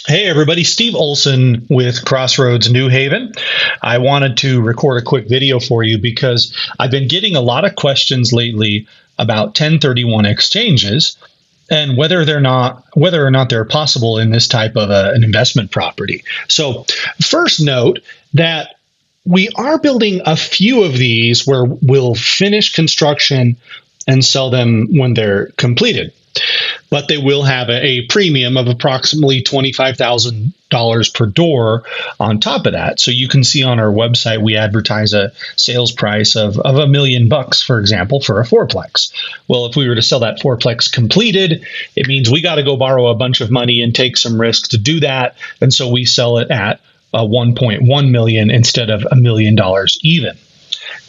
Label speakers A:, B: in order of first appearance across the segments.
A: Hey everybody, Steve Olson with Crossroads New Haven. I wanted to record a quick video for you because I've been getting a lot of questions lately about 1031 exchanges and whether or not they're possible in this type of an investment property. So, first note that we are building a few of these where we'll finish construction and sell them when they're completed, but they will have a premium of approximately $25,000 per door on top of that. So you can see on our website, we advertise a sales price of $1 million, for example, for a fourplex. Well, if we were to sell that fourplex completed, it means we got to go borrow a bunch of money and take some risk to do that. And so we sell it at 1.1 million instead of $1 million even.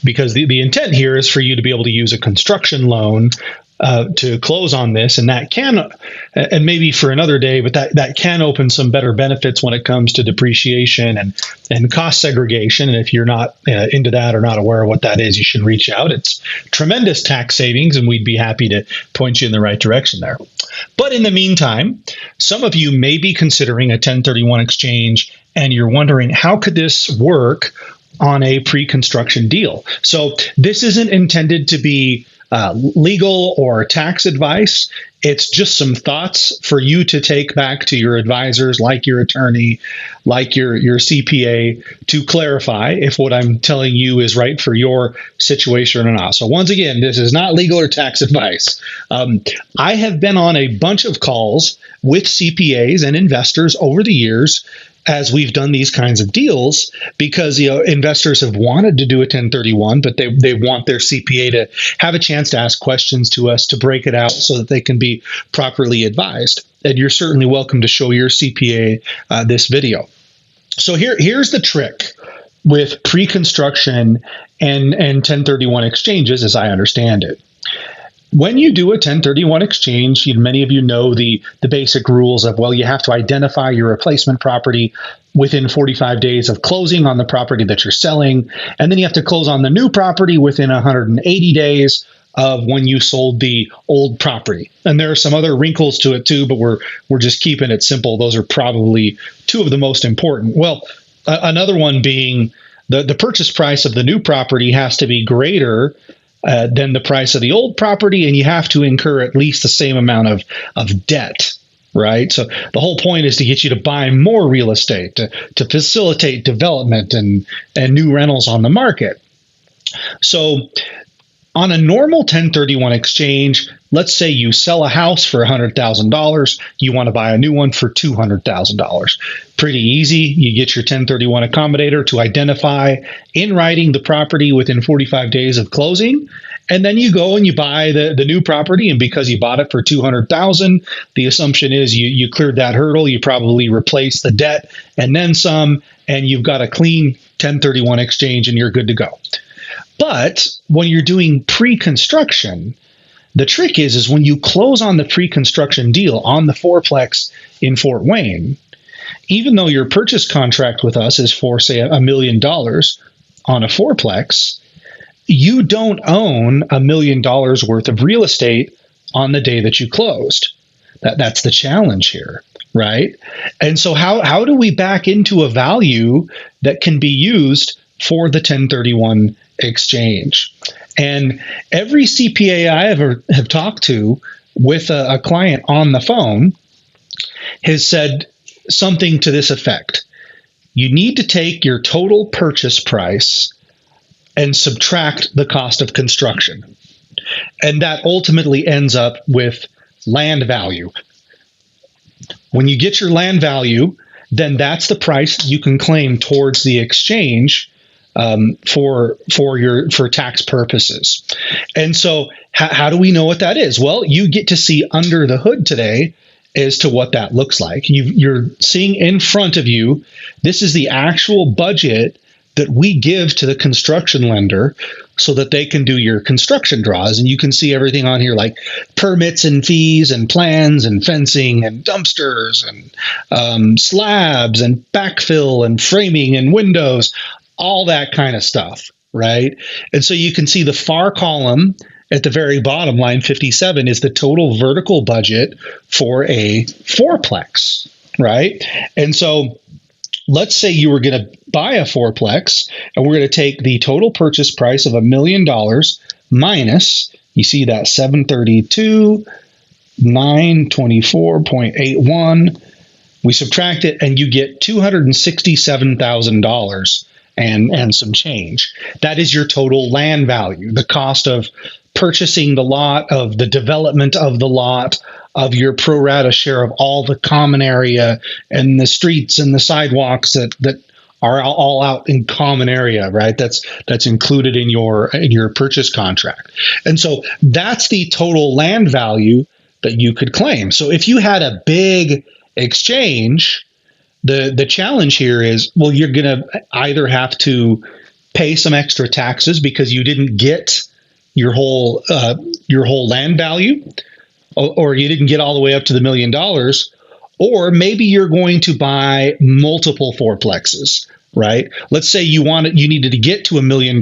A: Because the intent here is for you to be able to use a construction loan to close on this, and that can, and maybe for another day, but that can open some better benefits when it comes to depreciation and cost segregation. And if you're not into that or not aware of what that is, you should reach out. It's tremendous tax savings, and we'd be happy to point you in the right direction there. But in the meantime, some of you may be considering a 1031 exchange, and you're wondering, how could this work on a pre-construction deal? So this isn't intended to be legal or tax advice. It's just some thoughts for you to take back to your advisors, like your attorney, like your CPA, to clarify if what I'm telling you is right for your situation or not. So once again, this is not legal or tax advice. I have been on a bunch of calls with CPAs and investors over the years as we've done these kinds of deals, because investors have wanted to do a 1031, but they want their CPA to have a chance to ask questions to us to break it out so that they can be properly advised. And you're certainly welcome to show your CPA this video. So here's the trick with pre-construction and 1031 exchanges, as I understand it. When you do a 1031 exchange, many of you know the basic rules of, well, you have to identify your replacement property within 45 days of closing on the property that you're selling, and then you have to close on the new property within 180 days of when you sold the old property. And there are some other wrinkles to it too, but we're just keeping it simple. Those are probably two of the most important. Well, another one being the purchase price of the new property has to be greater than the price of the old property, and you have to incur at least the same amount of debt, right? So the whole point is to get you to buy more real estate, to facilitate development and new rentals on the market. So on a normal 1031 exchange, let's say you sell a house for $100,000, you want to buy a new one for $200,000. Pretty easy. You get your 1031 accommodator to identify in writing the property within 45 days of closing, and then you go and you buy the new property. And because you bought it for $200,000, the assumption is you cleared that hurdle. You probably replaced the debt and then some, and you've got a clean 1031 exchange, and you're good to go. But when you're doing pre-construction, the trick is when you close on the pre-construction deal on the fourplex in Fort Wayne, even though your purchase contract with us is for, say, $1 million on a fourplex, you don't own $1 million worth of real estate on the day that you closed. That's the challenge here, right? And so how do we back into a value that can be used for the 1031 exchange? And every CPA I ever have talked to with a client on the phone has said something to this effect: you need to take your total purchase price and subtract the cost of construction. And that ultimately ends up with land value. When you get your land value, then that's the price you can claim towards the exchange for tax purposes. And so how do we know what that is? Well, you get to see under the hood today as to what that looks like. You're seeing in front of you, this is the actual budget that we give to the construction lender so that they can do your construction draws. And you can see everything on here like permits and fees and plans and fencing and dumpsters and slabs and backfill and framing and windows, all that kind of stuff, right? And so you can see the far column at the very bottom, line 57, is the total vertical budget for a fourplex. right? And so let's say you were going to buy a fourplex, and we're going to take the total purchase price of $1 million minus, you see that 732, 924.81. We subtract it, and you get $267,000 and some change. That is your total land value, the cost of purchasing the lot, of the development of the lot, of your pro rata share of all the common area and the streets and the sidewalks that are all out in common area, right? That's included in your purchase contract. And so that's the total land value that you could claim. So if you had a big exchange, the challenge here is, well, you're going to either have to pay some extra taxes because you didn't get your whole land value, or you didn't get all the way up to the $1 million, or maybe you're going to buy multiple fourplexes, right? Let's say you needed to get to $1 million.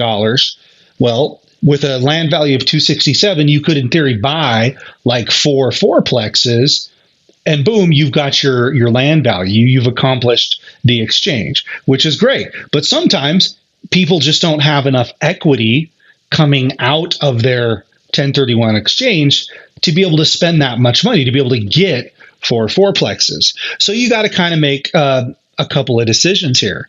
A: Well, with a land value of 267, you could in theory buy like 4 fourplexes, and boom, you've got your land value. You've accomplished the exchange, which is great. But sometimes people just don't have enough equity coming out of their 1031 exchange to be able to spend that much money, to be able to get 4 fourplexes. So you got to kind of make a couple of decisions here.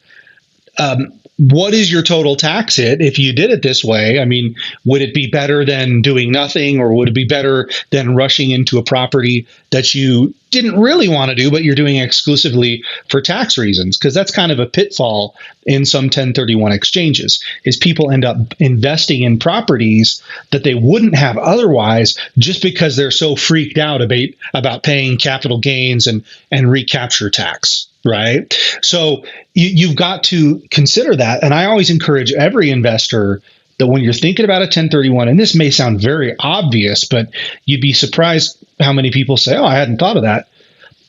A: What is your total tax hit if you did it this way? I mean, would it be better than doing nothing, or would it be better than rushing into a property that you didn't really want to do, but you're doing exclusively for tax reasons? Because that's kind of a pitfall in some 1031 exchanges, is people end up investing in properties that they wouldn't have otherwise, just because they're so freaked out about paying capital gains and recapture tax. Right. So you've got to consider that. And I always encourage every investor that when you're thinking about a 1031, and this may sound very obvious, but you'd be surprised how many people say, oh, I hadn't thought of that.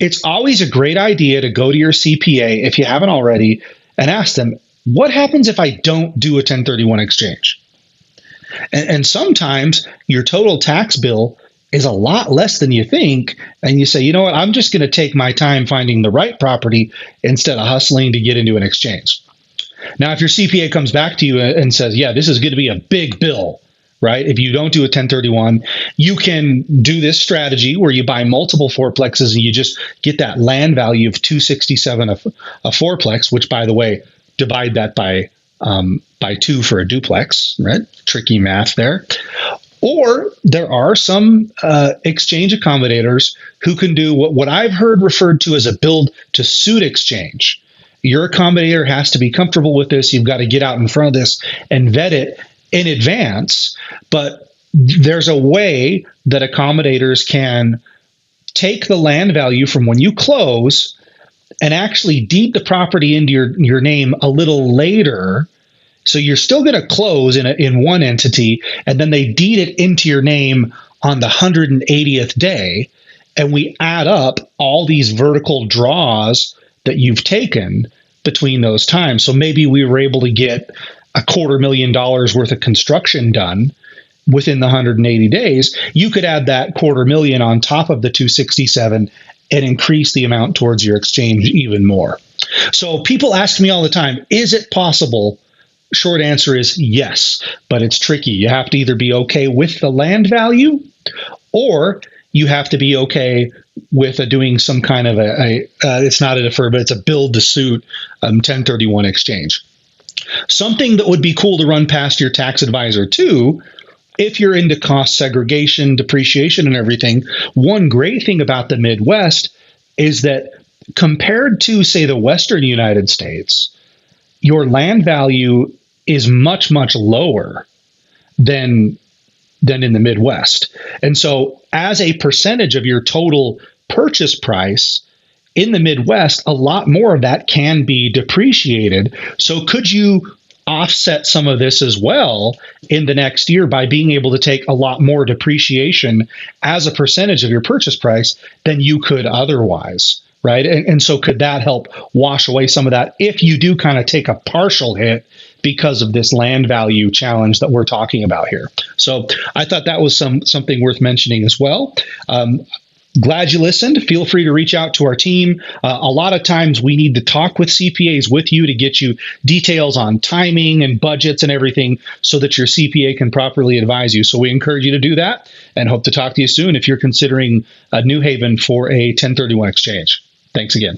A: It's always a great idea to go to your CPA, if you haven't already, and ask them, what happens if I don't do a 1031 exchange? And sometimes your total tax bill is a lot less than you think. And you say, you know what, I'm just going to take my time finding the right property instead of hustling to get into an exchange. Now, if your CPA comes back to you and says, yeah, this is going to be a big bill, right? If you don't do a 1031, you can do this strategy where you buy multiple fourplexes and you just get that land value of 267 a fourplex, which, by the way, divide that by 2 for a duplex, right? Tricky math there. Or there are some exchange accommodators who can do what I've heard referred to as a build to suit exchange. Your accommodator has to be comfortable with this. You've got to get out in front of this and vet it in advance. But there's a way that accommodators can take the land value from when you close and actually deed the property into your name a little later. So you're still going to close in one entity, and then they deed it into your name on the 180th day, and we add up all these vertical draws that you've taken between those times. So maybe we were able to get $250,000 worth of construction done within the 180 days. You could add that $250,000 on top of the 267 and increase the amount towards your exchange even more. So people ask me all the time, is it possible? Short answer is yes, but it's tricky. You have to either be okay with the land value, or you have to be okay with doing some kind of it's not a defer, but it's a build to suit 1031 exchange. Something that would be cool to run past your tax advisor too, if you're into cost segregation, depreciation, and everything. One great thing about the Midwest is that compared to, say, the Western United States, your land value is much, much lower than in the Midwest. And so as a percentage of your total purchase price in the Midwest, a lot more of that can be depreciated. So could you offset some of this as well in the next year by being able to take a lot more depreciation as a percentage of your purchase price than you could otherwise? Right. And so could that help wash away some of that if you do kind of take a partial hit because of this land value challenge that we're talking about here? So I thought that was something worth mentioning as well. Glad you listened. Feel free to reach out to our team. A lot of times we need to talk with CPAs with you to get you details on timing and budgets and everything so that your CPA can properly advise you. So we encourage you to do that and hope to talk to you soon if you're considering New Haven for a 1031 exchange. Thanks again.